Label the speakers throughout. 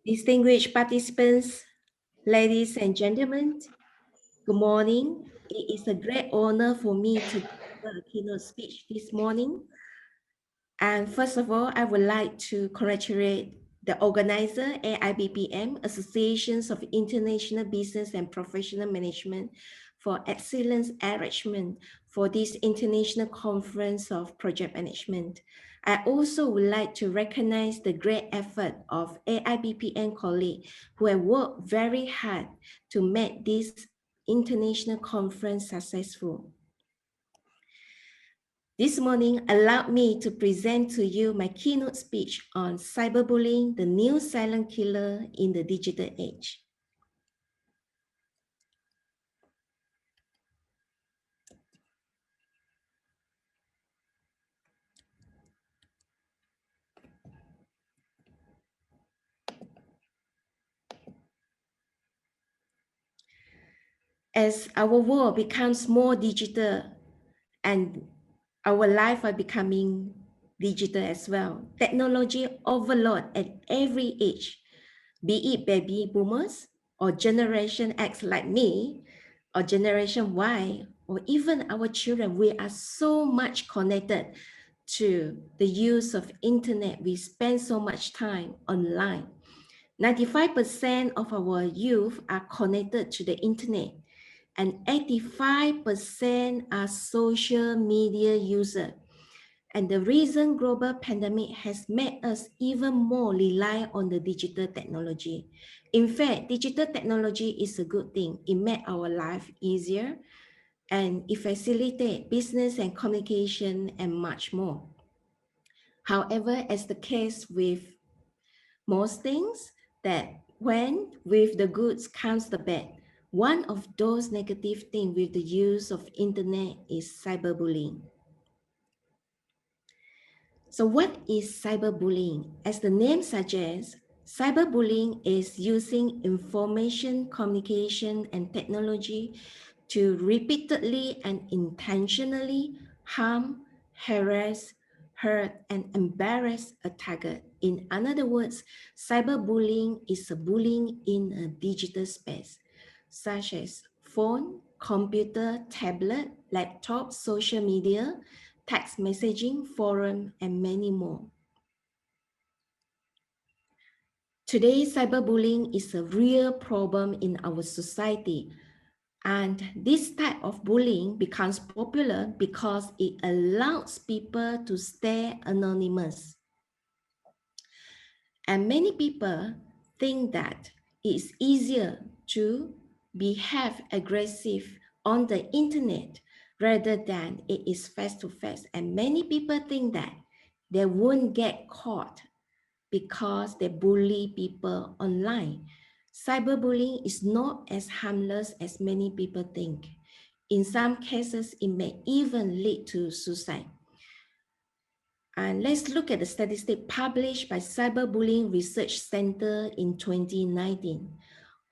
Speaker 1: Distinguished participants, ladies and gentlemen, good morning. It is a great honor for me to deliver a keynote speech this morning. And first of all, I would like to congratulate the organizer, AIBPM, Associations of International Business and Professional Management, for excellent arrangement for this international conference of project management. I also would like to recognize the great effort of AIBPM colleagues who have worked very hard to make this international conference successful. This morning, allow me to present to you my keynote speech on cyberbullying, the new silent killer in the digital age. As our world becomes more digital and our life are becoming digital as well, technology overload at every age, be it baby boomers or Generation X like me, or Generation Y, or even our children, we are so much connected to the use of internet. We spend so much time online. 95% of our youth are connected to the internet, and 85% are social media users. And the recent global pandemic has made us even more rely on the digital technology. In fact, digital technology is a good thing. It made our life easier and it facilitates business and communication and much more. However, as the case with most things, that when with the goods comes the bad, one of those negative things with the use of internet is cyberbullying. So what is cyberbullying? As the name suggests, cyberbullying is using information, communication, and technology to repeatedly and intentionally harm, harass, hurt, and embarrass a target. In other words, cyberbullying is a bullying in a digital space, such as phone, computer, tablet, laptop, social media, text messaging, forum, and many more. Today, cyberbullying is a real problem in our society. And this type of bullying becomes popular because it allows people to stay anonymous. And many people think that it's easier to behave aggressive on the internet rather than it is face-to-face. And many people think that they won't get caught because they bully people online. Cyberbullying is not as harmless as many people think. In some cases, it may even lead to suicide. And let's look at the statistic published by Cyberbullying Research Center in 2019.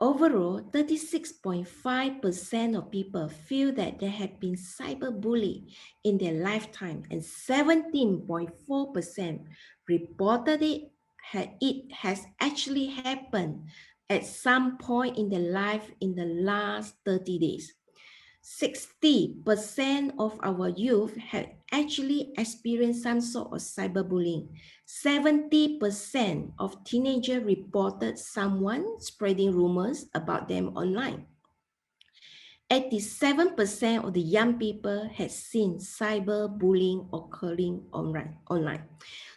Speaker 1: Overall, 36.5% of people feel that they have been cyberbullied in their lifetime, and 17.4% reported it has actually happened at some point in their life in the last 30 days. 60% of our youth have actually experienced some sort of cyberbullying. 70% of teenagers reported someone spreading rumors about them online. 87% of the young people had seen cyberbullying occurring online.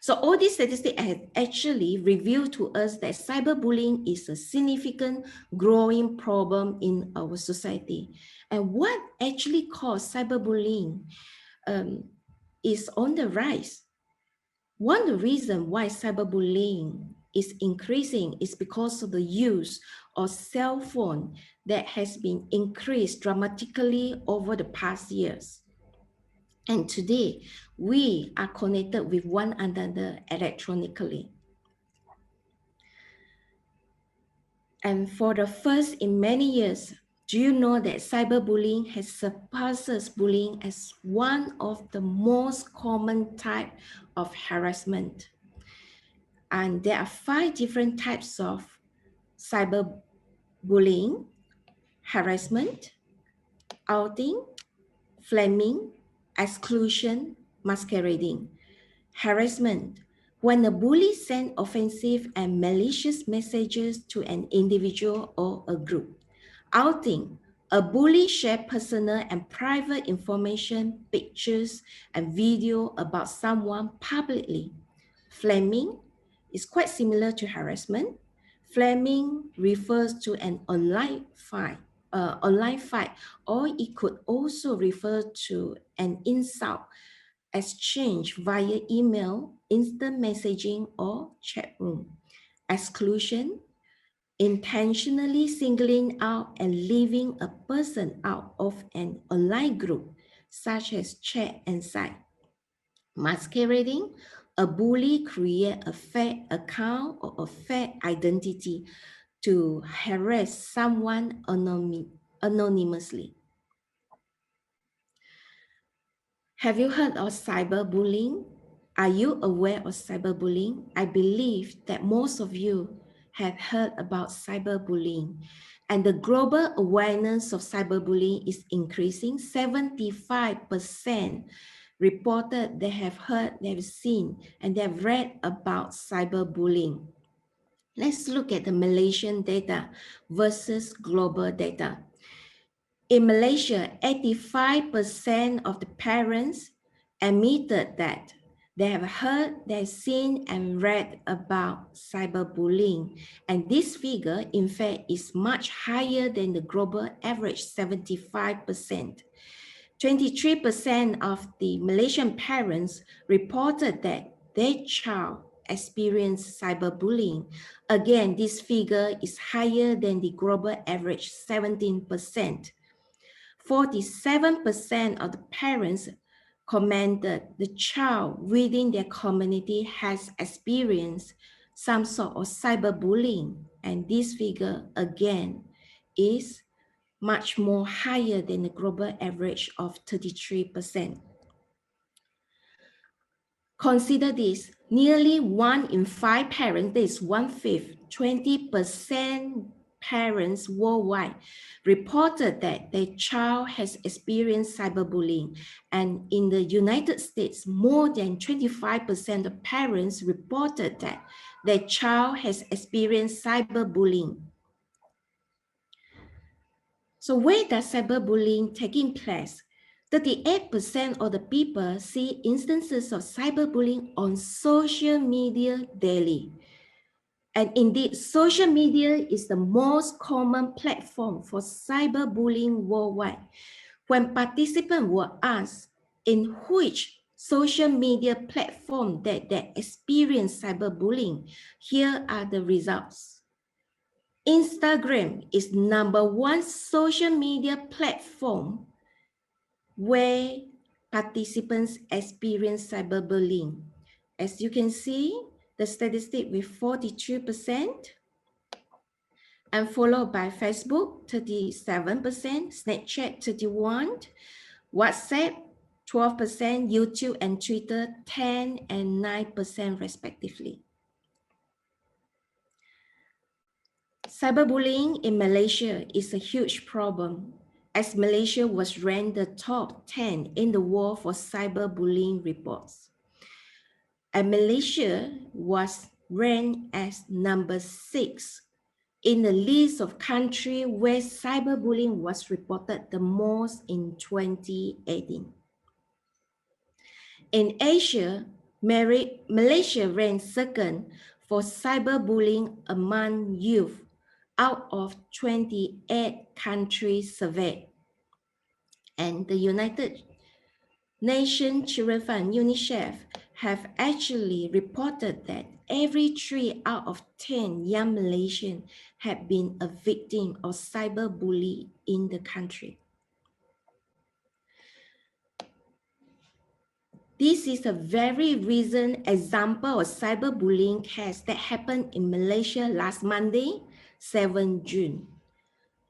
Speaker 1: So all these statistics have actually revealed to us that cyberbullying is a significant growing problem in our society. And what actually caused cyberbullying is on the rise. One of the reasons why cyberbullying is increasing is because of the use of cell phone that has been increased dramatically over the past years. And today, we are connected with one another electronically. And for the first in many years, do you know that cyberbullying has surpassed bullying as one of the most common types of harassment? And there are 5 different types of cyberbullying, harassment, outing, flaming, exclusion, masquerading. Harassment, when a bully sends offensive and malicious messages to an individual or a group. Outing, a bully shares personal and private information, pictures, and video about someone publicly. Flaming is quite similar to harassment. Flaming refers to an online fight, or it could also refer to an insult exchange via email, instant messaging, or chat room. Exclusion, intentionally singling out and leaving a person out of an online group, such as chat and site. Masquerading, a bully creates a fake account or a fake identity to harass someone anonymously. Have you heard of cyberbullying? Are you aware of cyberbullying? I believe that most of you have heard about cyberbullying, and the global awareness of cyberbullying is increasing. 75% reported they have heard, they have seen, and they have read about cyberbullying. Let's look at the Malaysian data versus global data. In Malaysia, 85% of the parents admitted that they have heard, they've seen, and read about cyberbullying. And this figure, in fact, is much higher than the global average, 75%. 23% of the Malaysian parents reported that their child experienced cyberbullying. Again, this figure is higher than the global average, 17%. 47% of the parents commented the child within their community has experienced some sort of cyberbullying, and this figure again is much more higher than the global average of 33%. Consider this, nearly 1 in 5 parents, that is 1/5, 20% parents worldwide reported that their child has experienced cyberbullying. And in the United States, more than 25% of parents reported that their child has experienced cyberbullying. So where does cyberbullying taking place? 38% of the people see instances of cyberbullying on social media daily. And indeed, social media is the most common platform for cyberbullying worldwide. When participants were asked in which social media platform that they experience cyberbullying, here are the results. Instagram is #1 social media platform where participants experience cyberbullying. As you can see, the statistic with 42%, and followed by Facebook, 37%, Snapchat, 31%, WhatsApp, 12%, YouTube and Twitter, 10% and 9% respectively. Cyberbullying in Malaysia is a huge problem, as Malaysia was ranked the top 10 in the world for cyberbullying reports. And Malaysia was ranked as #6 in the list of countries where cyberbullying was reported the most in 2018. In Asia, Malaysia ranked 2nd for cyberbullying among youth out of 28 countries surveyed. And the United Nations Children Fund, UNICEF, have actually reported that every 3 out of 10 young Malaysians have been a victim of cyberbullying in the country. This is a very recent example of cyberbullying case that happened in Malaysia last Monday, 7 June,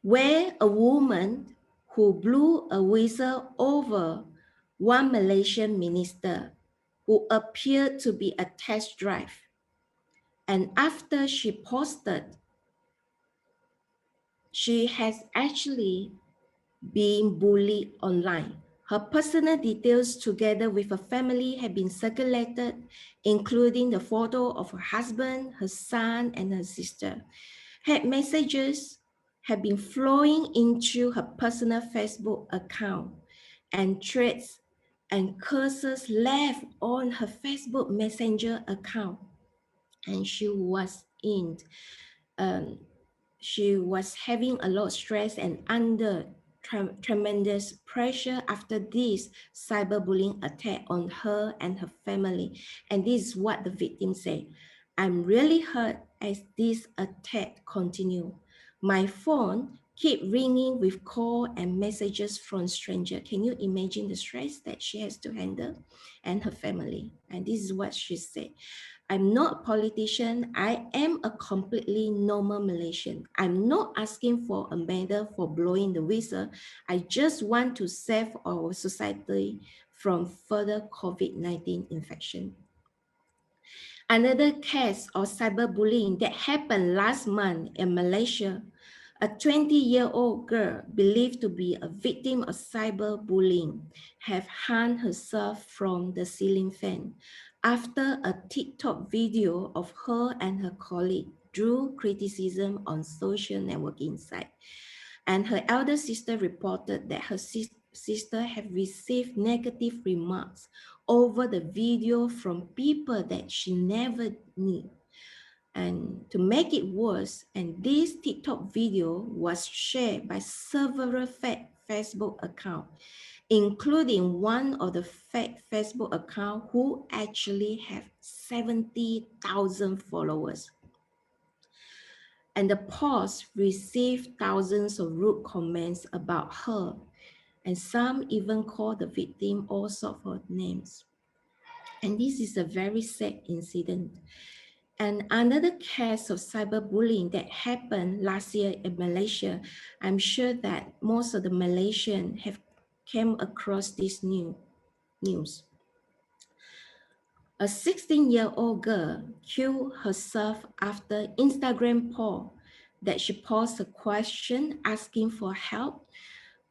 Speaker 1: where a woman who blew a whistle over one Malaysian minister who appeared to be a test drive. And after she posted she has actually been bullied online. Her personal details together with her family have been circulated, including the photo of her husband, her son, and her sister. Her messages have been flowing into her personal Facebook account, and threats and curses left on her Facebook Messenger account. And um, she was having a lot of stress and under tremendous pressure after this cyberbullying attack on her and her family. And this is what the victim said: "I'm really hurt as this attack continue. My phone keep ringing with call and messages from stranger." Can you imagine the stress that she has to handle and her family? And this is what she said: "I'm not a politician. I am a completely normal Malaysian. I'm not asking for a medal for blowing the whistle. I just want to save our society from further COVID-19 infection." Another case of cyberbullying that happened last month in Malaysia: a 20-year-old girl believed to be a victim of cyberbullying have hung herself from the ceiling fan after a TikTok video of her and her colleague drew criticism on social networking site. And her elder sister reported that her sister had received negative remarks over the video from people that she never knew. And to make it worse, and this TikTok video was shared by several fake Facebook accounts, including one of the fake Facebook accounts who actually have 70,000 followers. And the post received thousands of rude comments about her, and some even called the victim all sorts of names. And this is a very sad incident. And another case of cyberbullying that happened last year in Malaysia, I'm sure that most of the Malaysians have came across this news. A 16-year-old girl killed herself after Instagram post that she posed a question asking for help.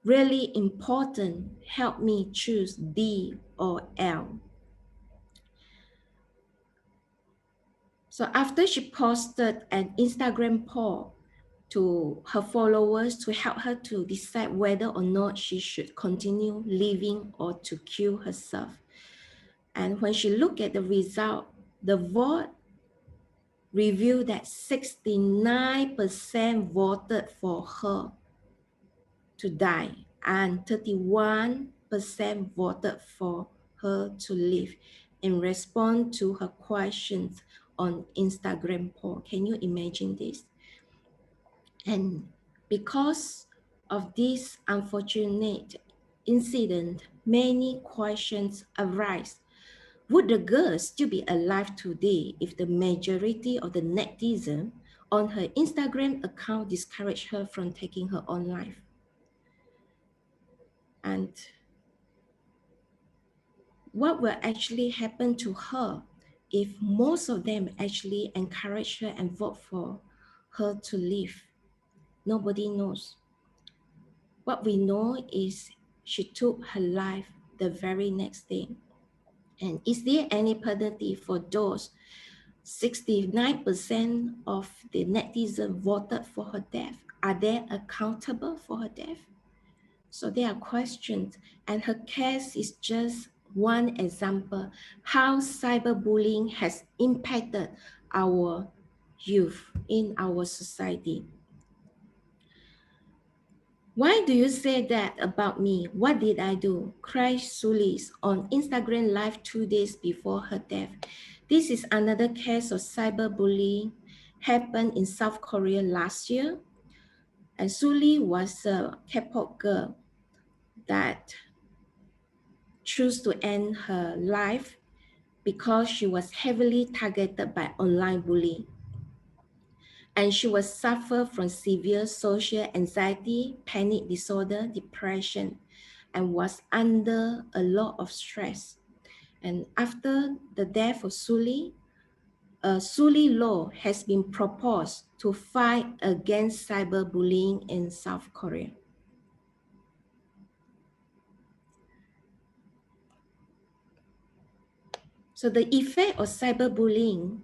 Speaker 1: "Really important, help me choose D or L." So after she posted an Instagram poll to her followers to help her to decide whether or not she should continue living or to kill herself. And when she looked at the result, the vote revealed that 69% voted for her to die and 31% voted for her to live in response to her questions on Instagram poll. Can you imagine this? And because of this unfortunate incident, many questions arise. Would the girl still be alive today if the majority of the netizens on her Instagram account discouraged her from taking her own life? And what will actually happen to her if most of them actually encourage her and vote for her to live? Nobody knows. What we know is she took her life the very next day. And is there any penalty for those 69% of the netizens voted for her death? Are they accountable for her death? So there are questions, and her case is just one example how cyberbullying has impacted our youth in our society. "Why do you say that about me? What did I do?" cried Sulis on Instagram Live 2 days before her death. This is another case of cyberbullying happened in South Korea last year. And Suli was a K-pop girl that chose to end her life because she was heavily targeted by online bullying. And she was suffer from severe social anxiety, panic disorder, depression, and was under a lot of stress. And after the death of Suli, a Suli law has been proposed to fight against cyberbullying in South Korea. So the effect of cyberbullying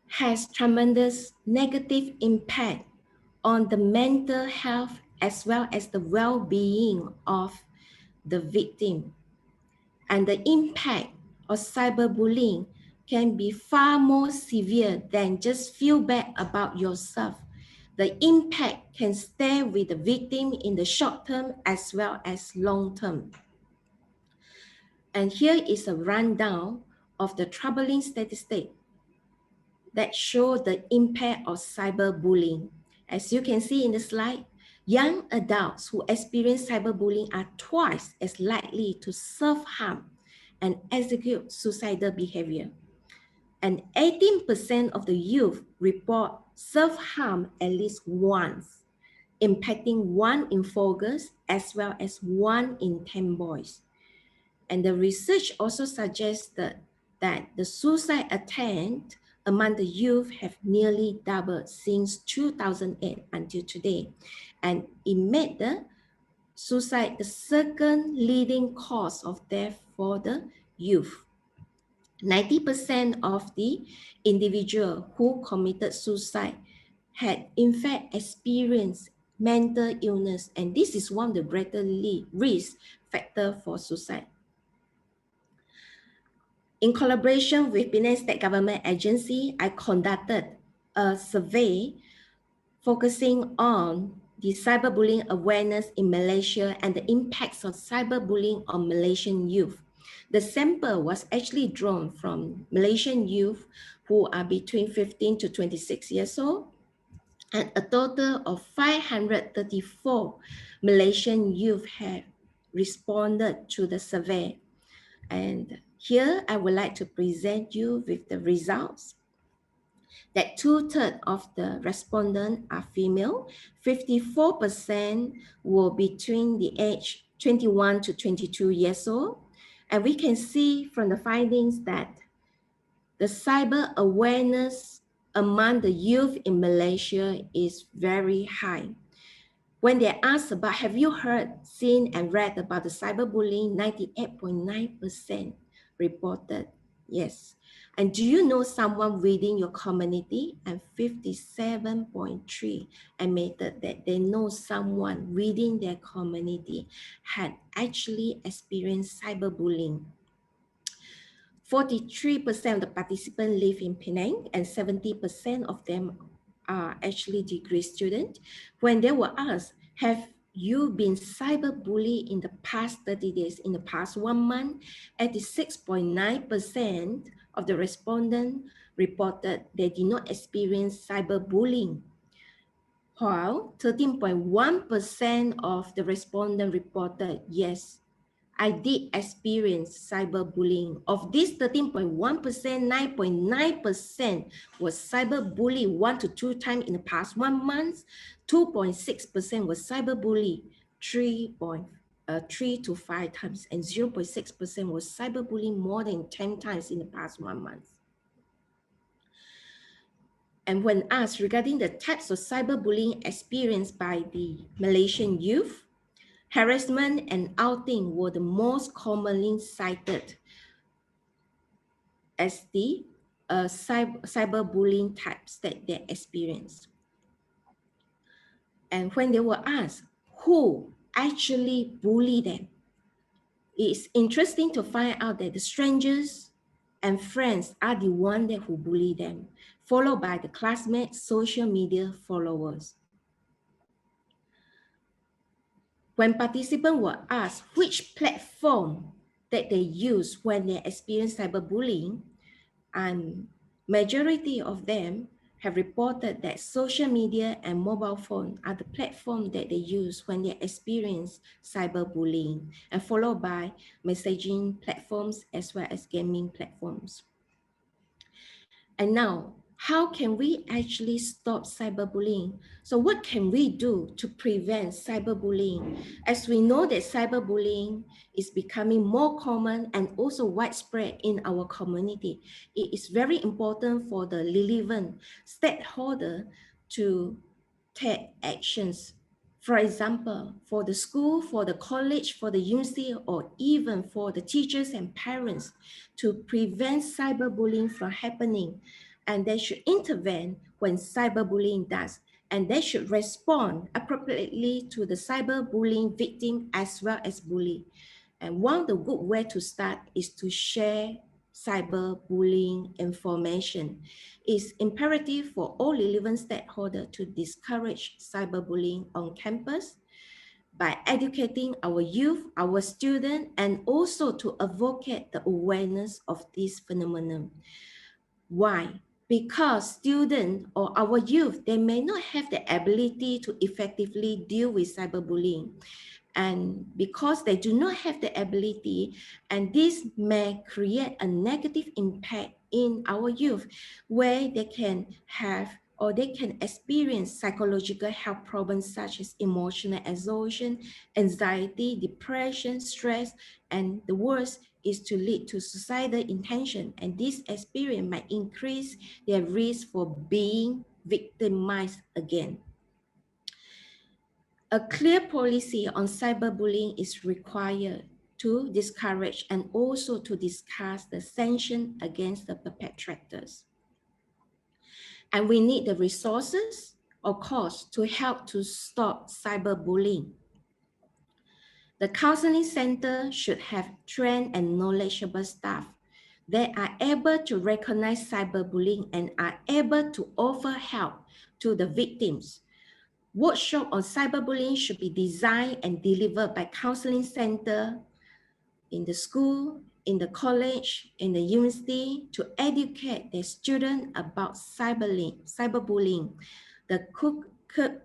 Speaker 1: has tremendous negative impact on the mental health as well as the well-being of the victim. And the impact of cyberbullying can be far more severe than just feel bad about yourself. The impact can stay with the victim in the short term as well as long term. And here is a rundown of the troubling statistics that show the impact of cyberbullying. As you can see in the slide, young adults who experience cyberbullying are twice as likely to self-harm and execute suicidal behavior. And 18% of the youth report self-harm at least once, impacting 1 in 4 girls as well as 1 in 10 boys. And the research also suggested that the suicide attempt among the youth have nearly doubled since 2008 until today. And it made the suicide the second leading cause of death for the youth. 90% of the individual who committed suicide had in fact experienced mental illness, and this is one of the greater risk factor for suicide. In collaboration with Penang State Government Agency, I conducted a survey focusing on the cyberbullying awareness in Malaysia and the impacts of cyberbullying on Malaysian youth. The sample was actually drawn from Malaysian youth who are between 15 to 26 years old, and a total of 534 Malaysian youth have responded to the survey. And here I would like to present you with the results. That 2/3 of the respondents are female, 54% were between the age 21 to 22 years old. And we can see from the findings that the cyber awareness among the youth in Malaysia is very high. When they asked about, have you heard, seen, and read about the cyberbullying, 98.9% reported yes. And do you know someone within your community? And 57.3% admitted that they know someone within their community had actually experienced cyberbullying. 43% of the participants live in Penang, and 70% of them are actually degree students. When they were asked, have you been cyberbullied in the past 30 days, in the past 1 month, 86.9% of the respondents reported they did not experience cyberbullying, while 13.1% of the respondents reported, yes, I did experience cyberbullying. Of this 13.1%, 9.9% was cyberbullied 1 to 2 times in the past 1 month. 2.6% was cyberbullied 3 to 5 times, and 0.6% was cyberbullying more than 10 times in the past 1 month. And when asked regarding the types of cyberbullying experienced by the Malaysian youth, harassment and outing were the most commonly cited as the cyberbullying types that they experienced. And when they were asked who actually bullied them, it's interesting to find out that the strangers and friends are the ones who bully them, followed by the classmates, social media followers. When participants were asked which platform that they use when they experience cyberbullying, and majority of them have reported that social media and mobile phone are the platform that they use when they experience cyberbullying, and followed by messaging platforms as well as gaming platforms. And now, how can we actually stop cyberbullying? So what can we do to prevent cyberbullying? As we know that cyberbullying is becoming more common and also widespread in our community, it is very important for the relevant stakeholder to take actions. For example, for the school, for the college, for the university, or even for the teachers and parents to prevent cyberbullying from happening. And they should intervene when cyberbullying does. And they should respond appropriately to the cyberbullying victim as well as bully. And one of the good way to start is to share cyberbullying information. It's imperative for all relevant stakeholders to discourage cyberbullying on campus by educating our youth, our students, and also to advocate the awareness of this phenomenon. Why? Because students or our youth, they may not have the ability to effectively deal with cyberbullying. And because they do not have the ability, and this may create a negative impact in our youth, where they can have or they can experience psychological health problems such as emotional exhaustion, anxiety, depression, stress, and the worst is to lead to suicidal intention. And this experience might increase their risk for being victimized again. A clear policy on cyberbullying is required to discourage and also to discuss the sanction against the perpetrators. And we need the resources, of course, to help to stop cyberbullying. The counseling center should have trained and knowledgeable staff that are able to recognize cyberbullying and are able to offer help to the victims. Workshop on cyberbullying should be designed and delivered by counseling center in the school, in the college, in the university to educate the students about cyberbullying. The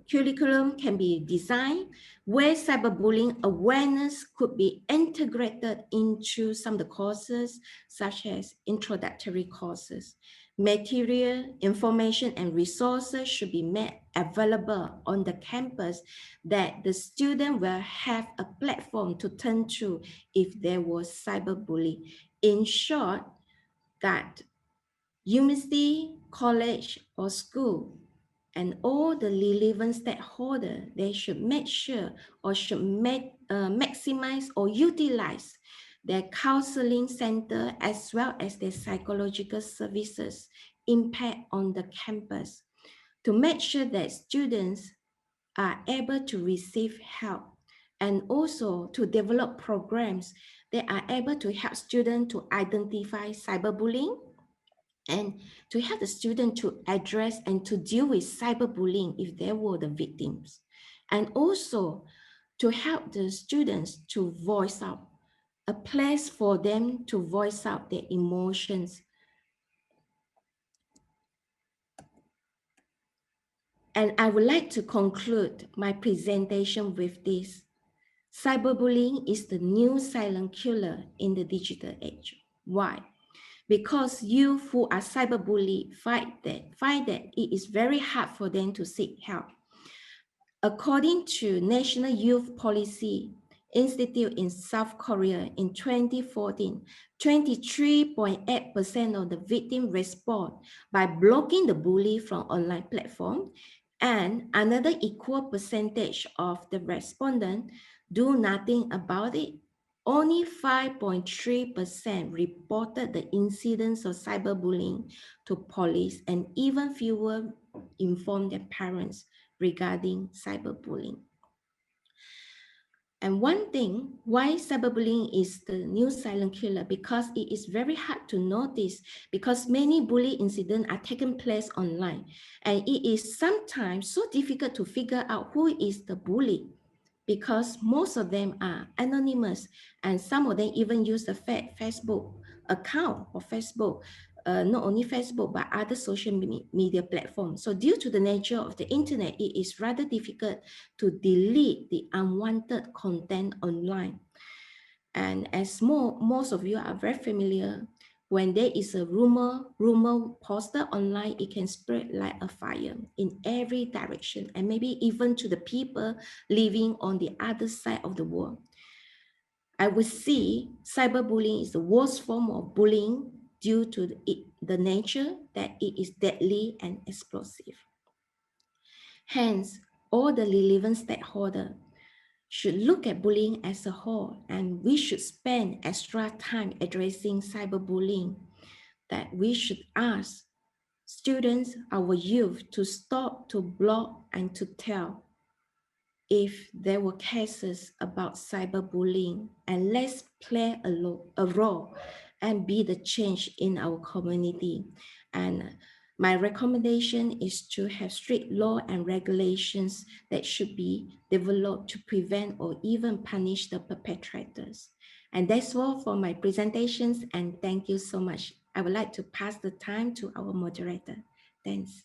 Speaker 1: curriculum can be designed where cyberbullying awareness could be integrated into some of the courses, such as introductory courses. Material, information, and resources should be made available on the campus that the student will have a platform to turn to if there was cyberbullying. In short, that university, college, or school and all the relevant stakeholders, they should make sure or should maximize or utilize their counseling center as well as their psychological services impact on the campus to make sure that students are able to receive help and also to develop programs that are able to help students to identify cyberbullying and to help the student to address and to deal with cyberbullying if they were the victims, and also to help the students to voice out, a place for them to voice out their emotions. And I would like to conclude my presentation with this. Cyberbullying is the new silent killer in the digital age. Why? Because youth who are cyberbullied find that it is very hard for them to seek help. According to National Youth Policy Institute in South Korea in 2014, 23.8% of the victims respond by blocking the bully from online platform, and another equal percentage of the respondents do nothing about it. Only 5.3% reported the incidents of cyberbullying to police, and even fewer informed their parents regarding cyberbullying. And one thing why cyberbullying is the new silent killer, because it is very hard to notice, because many bully incidents are taking place online, and it is sometimes so difficult to figure out who is the bully, because most of them are anonymous, and some of them even use the fake Facebook account or Facebook, not only Facebook, but other social media platforms. So due to the nature of the internet, it is rather difficult to delete the unwanted content online. And as most of you are very familiar, when there is a rumor poster online, it can spread like a fire in every direction, and maybe even to the people living on the other side of the world. I would see cyberbullying is the worst form of bullying due to the nature that it is deadly and explosive. Hence, all the relevant stakeholders should look at bullying as a whole, and we should spend extra time addressing cyberbullying, that we should ask students, our youth, to stop to blog and to tell if there were cases about cyberbullying, and let's play a role and be the change in our community. And my recommendation is to have strict law and regulations that should be developed to prevent or even punish the perpetrators. And that's all for my presentations, and thank you so much. I would like to pass the time to our moderator. Thanks.